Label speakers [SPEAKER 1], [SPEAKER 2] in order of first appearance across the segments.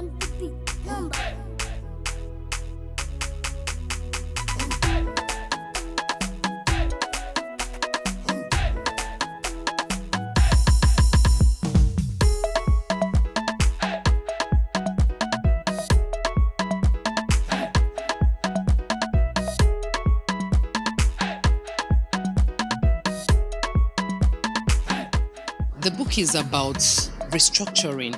[SPEAKER 1] on the beat. Number.
[SPEAKER 2] The book is about restructuring,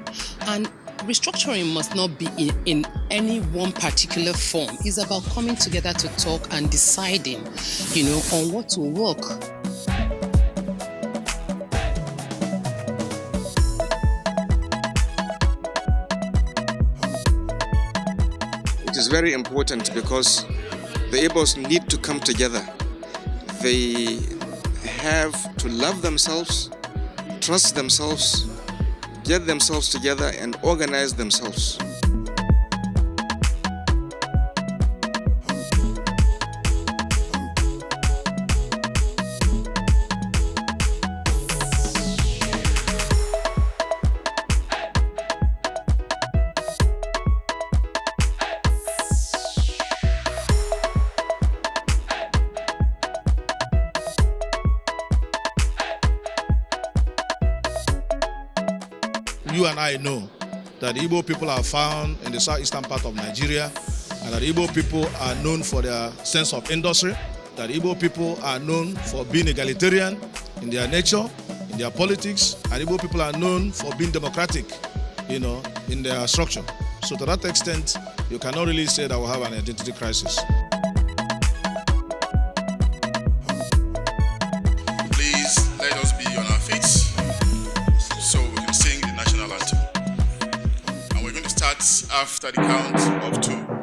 [SPEAKER 2] and restructuring must not be in any one particular form. It's about coming together to talk and deciding, on what will work.
[SPEAKER 3] It is very important because the Igbos need to come together. They have to love themselves, trust themselves, get themselves together and organize themselves.
[SPEAKER 4] You and I know that Igbo people are found in the southeastern part of Nigeria, and that Igbo people are known for their sense of industry, that Igbo people are known for being egalitarian in their nature, in their politics, and Igbo people are known for being democratic, in their structure. So to that extent, you cannot really say that we have an identity crisis.
[SPEAKER 5] Please let us be on our feet so we can sing the national anthem. And we're going to start after the count of 2.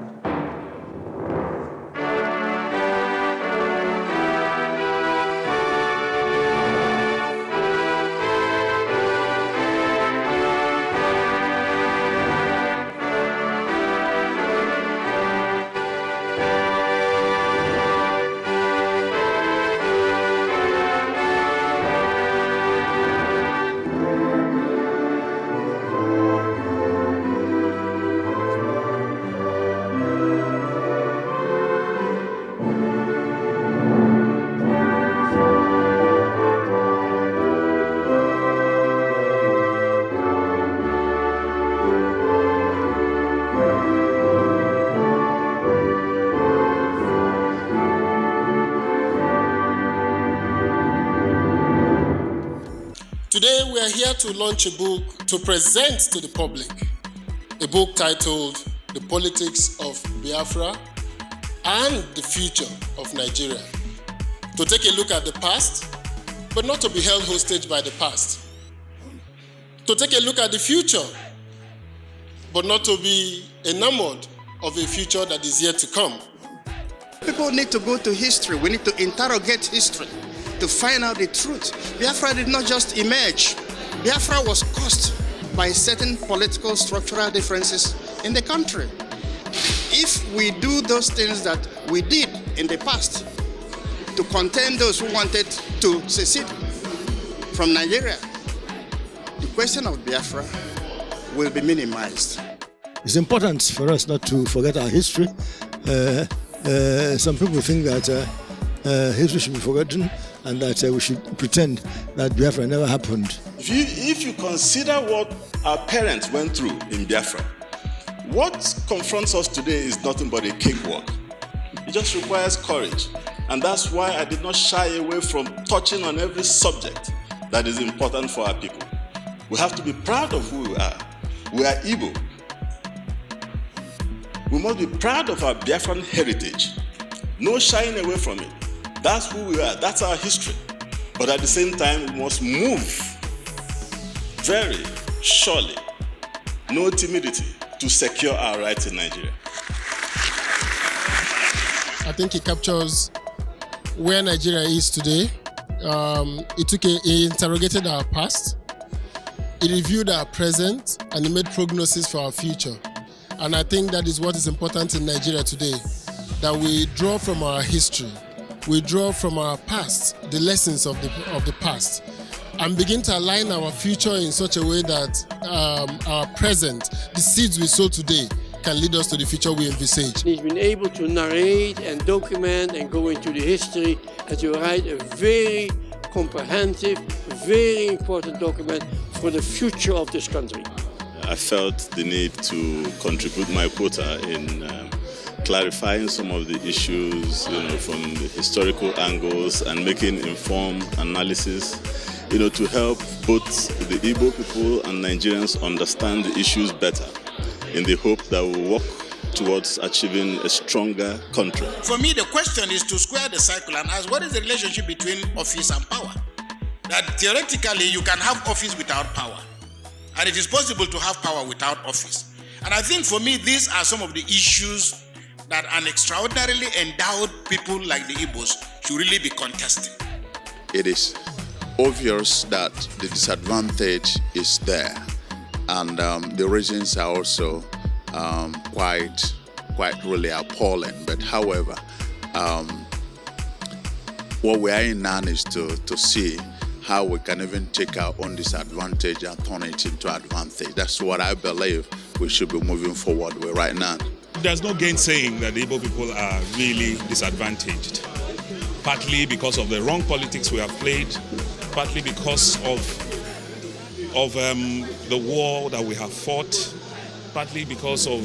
[SPEAKER 6] Today we are here to launch a book to present to the public, a book titled The Politics of Biafra and the Future of Nigeria. To take a look at the past, but not to be held hostage by the past. To take a look at the future, but not to be enamored of a future that is yet to come.
[SPEAKER 3] People need to go to history. We need to interrogate history to find out the truth. Biafra did not just emerge. Biafra was caused by certain political structural differences in the country. If we do those things that we did in the past to contain those who wanted to secede from Nigeria, the question of Biafra will be minimized.
[SPEAKER 7] It's important for us not to forget our history. Some people think that history should be forgotten and that we should pretend that Biafra never happened.
[SPEAKER 5] If you consider what our parents went through in Biafra, what confronts us today is nothing but a cakewalk. It just requires courage. And that's why I did not shy away from touching on every subject that is important for our people. We have to be proud of who we are. We are Igbo. We must be proud of our Biafran heritage. No shying away from it. That's who we are. That's our history. But at the same time, we must move very surely, no timidity, to secure our rights in Nigeria.
[SPEAKER 6] I think it captures where Nigeria is today. It interrogated our past, it reviewed our present, and it made prognosis for our future. And I think that is what is important in Nigeria today, that we draw from our history, we draw from our past, the lessons of the past, and begin to align our future in such a way that our present, the seeds we sow today, can lead us to the future we envisage.
[SPEAKER 1] He's been able to narrate and document and go into the history and to write a very comprehensive, very important document for the future of this country.
[SPEAKER 5] I felt the need to contribute my quota in clarifying some of the issues, from the historical angles and making informed analysis, to help both the Igbo people and Nigerians understand the issues better, in the hope that we'll work towards achieving a stronger country.
[SPEAKER 8] For me, the question is to square the circle and ask, what is the relationship between office and power? That theoretically you can have office without power, and it is possible to have power without office. And I think for me, these are some of the issues that an extraordinarily endowed people like the Igbos should really be contesting.
[SPEAKER 9] It is obvious that the disadvantage is there, and the reasons are also quite really appalling. But however, what we are in now is to see how we can even take our own disadvantage and turn it into advantage. That's what I believe we should be moving forward with right now.
[SPEAKER 10] There's no gainsaying that the Igbo people are really disadvantaged, partly because of the wrong politics we have played, partly because of the war that we have fought, partly because of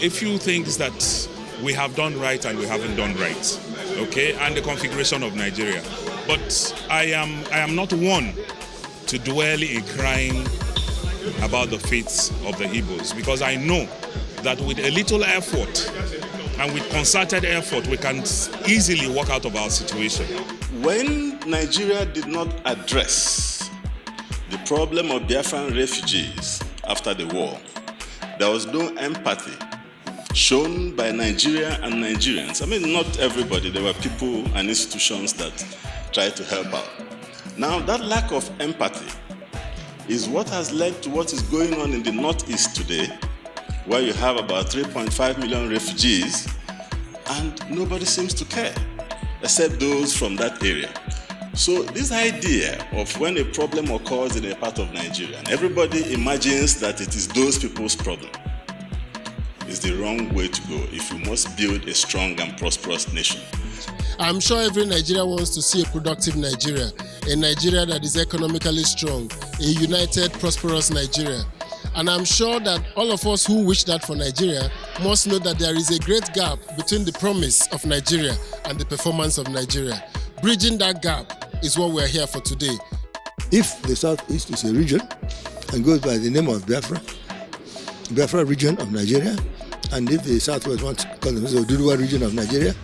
[SPEAKER 10] a few things that we have done right and we haven't done right, okay, and the configuration of Nigeria. But I am not one to dwell in crying about the fates of the Igbos, because I know that with a little effort and with concerted effort, we can easily walk out of our situation.
[SPEAKER 5] When Nigeria did not address the problem of Biafran refugees after the war, there was no empathy shown by Nigeria and Nigerians. I mean, not everybody. There were people and institutions that tried to help out. Now, that lack of empathy is what has led to what is going on in the Northeast today, where you have about 3.5 million refugees, and nobody seems to care, except those from that area. So this idea of when a problem occurs in a part of Nigeria, and everybody imagines that it is those people's problem, is the wrong way to go if you must build a strong and prosperous nation.
[SPEAKER 6] I'm sure every Nigerian wants to see a productive Nigeria, a Nigeria that is economically strong, a united, prosperous Nigeria. And I'm sure that all of us who wish that for Nigeria must know that there is a great gap between the promise of Nigeria and the performance of Nigeria. Bridging that gap is what we're here for today.
[SPEAKER 7] If the Southeast is a region and goes by the name of Biafra region of Nigeria, and if the Southwest wants to call themselves Duduwa region of Nigeria,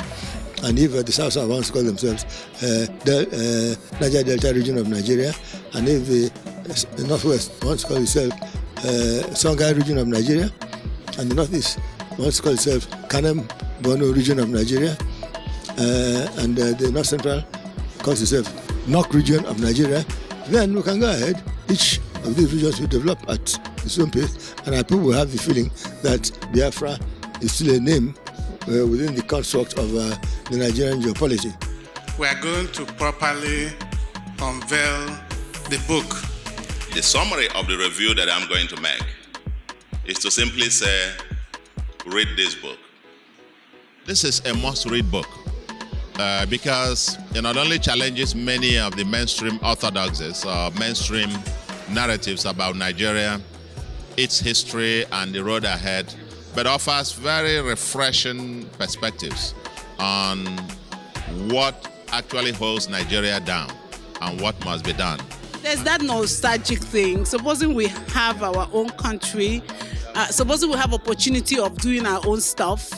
[SPEAKER 7] and if the South wants to call themselves Niger Delta region of Nigeria, and if the Northwest wants to call itself Songhai region of Nigeria, and the Northeast wants to call itself Kanem Borno region of Nigeria, and the North Central calls itself Nok region of Nigeria, then we can go ahead. Each of these regions will develop at its own pace, and our people will have the feeling that Biafra is still a name within the construct of the Nigerian geopolity.
[SPEAKER 8] We are going to properly unveil the book.
[SPEAKER 11] The summary of the review that I'm going to make is to simply say, read this book.
[SPEAKER 12] This is a must-read book because it not only challenges many of the mainstream orthodoxies or mainstream narratives about Nigeria, its history and the road ahead, but offers very refreshing perspectives on what actually holds Nigeria down and what must be done.
[SPEAKER 13] There's that nostalgic thing. Supposing we have our own country, supposing we have opportunity of doing our own stuff,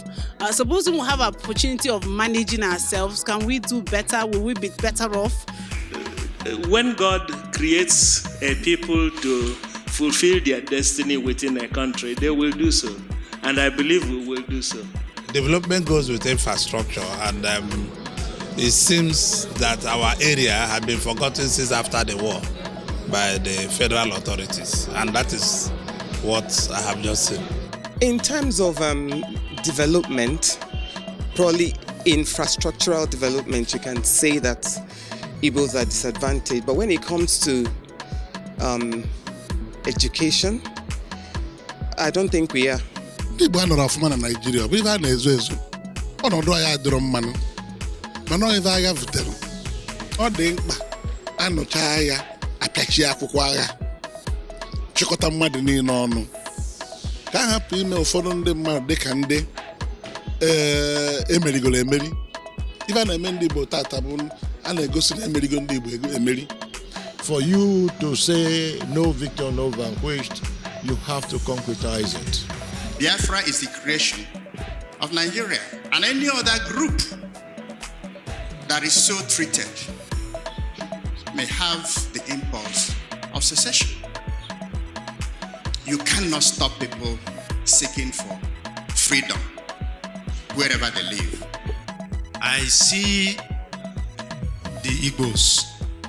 [SPEAKER 13] supposing we have opportunity of managing ourselves, can we do better? Will we be better off?
[SPEAKER 14] When God creates a people to fulfill their destiny within a country, they will do so. And I believe we will do so.
[SPEAKER 4] Development goes with infrastructure, and it seems that our area had been forgotten since after the war by the federal authorities, and that is what I have just seen.
[SPEAKER 15] In terms of development, probably infrastructural development, you can say that Igbos are disadvantaged. But when it comes to education, I don't think we are.
[SPEAKER 6] Igbo anọrọ ọfụma na Nigeria, bụ ife a na-ezo ezo. Ọnọdụ agha adịrọ mmanụ. Mana ife agha vutere. Ọ dị mkpa anụcha agha, apịachie akwụkwọ agha. Chịkọta mmadụ niile ọnụ. Ka a hapụ ime ụfọdụ ndị mmadụ dịka ndị emerigoro emeri. Ife a na-eme ndị Igbo tata bụ a na-egosi na emerigo ndị Igbo emeri.
[SPEAKER 4] For you to say no victor, no vanquished, you have to concretize it.
[SPEAKER 3] Biafra is the creation of Nigeria, and any other group that is so treated may have the impulse of secession. You cannot stop people seeking for freedom wherever they live.
[SPEAKER 16] I see the Igbos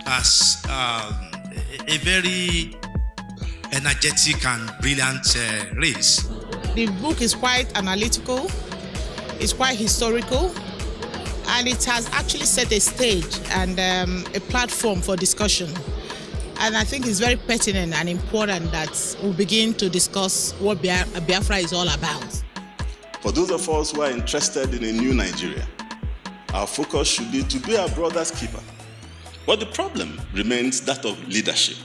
[SPEAKER 16] as a very energetic and brilliant race.
[SPEAKER 17] The book is quite analytical, it's quite historical, and it has actually set a stage and a platform for discussion. And I think it's very pertinent and important that we begin to discuss what Biafra is all about.
[SPEAKER 5] For those of us who are interested in a new Nigeria, our focus should be to be our brother's keeper. But the problem remains that of leadership.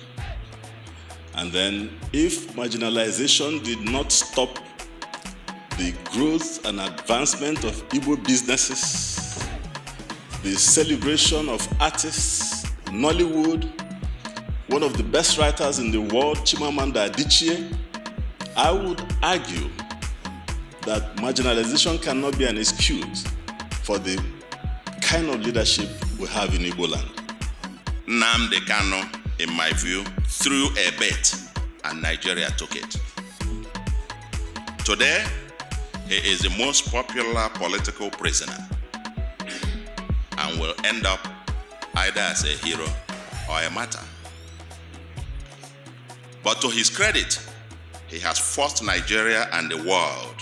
[SPEAKER 5] And then, if marginalization did not stop the growth and advancement of Igbo businesses, the celebration of artists, Nollywood, one of the best writers in the world, Chimamanda Adichie, I would argue that marginalization cannot be an excuse for the kind of leadership we have in Igbo land.
[SPEAKER 9] Nnamdi Kanu, in my view, threw a bet and Nigeria took it. Today, he is the most popular political prisoner and will end up either as a hero or a martyr. But to his credit, he has forced Nigeria and the world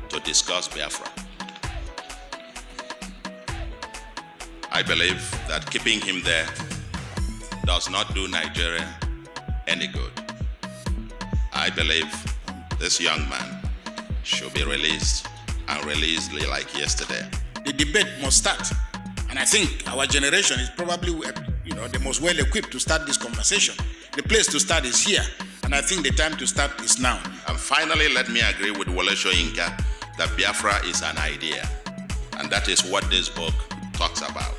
[SPEAKER 9] to discuss Biafra. I believe that keeping him there does not do Nigeria any good. I believe this young man should be released and released like yesterday.
[SPEAKER 8] The debate must start. And I think our generation is probably the most well equipped to start this conversation. The place to start is here. And I think the time to start is now.
[SPEAKER 9] And finally, let me agree with Wole Soyinka that Biafra is an idea. And that is what this book talks about.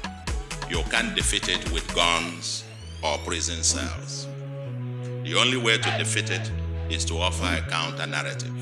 [SPEAKER 9] You can't defeat it with guns or prison cells. The only way to defeat it is to offer a counter narrative.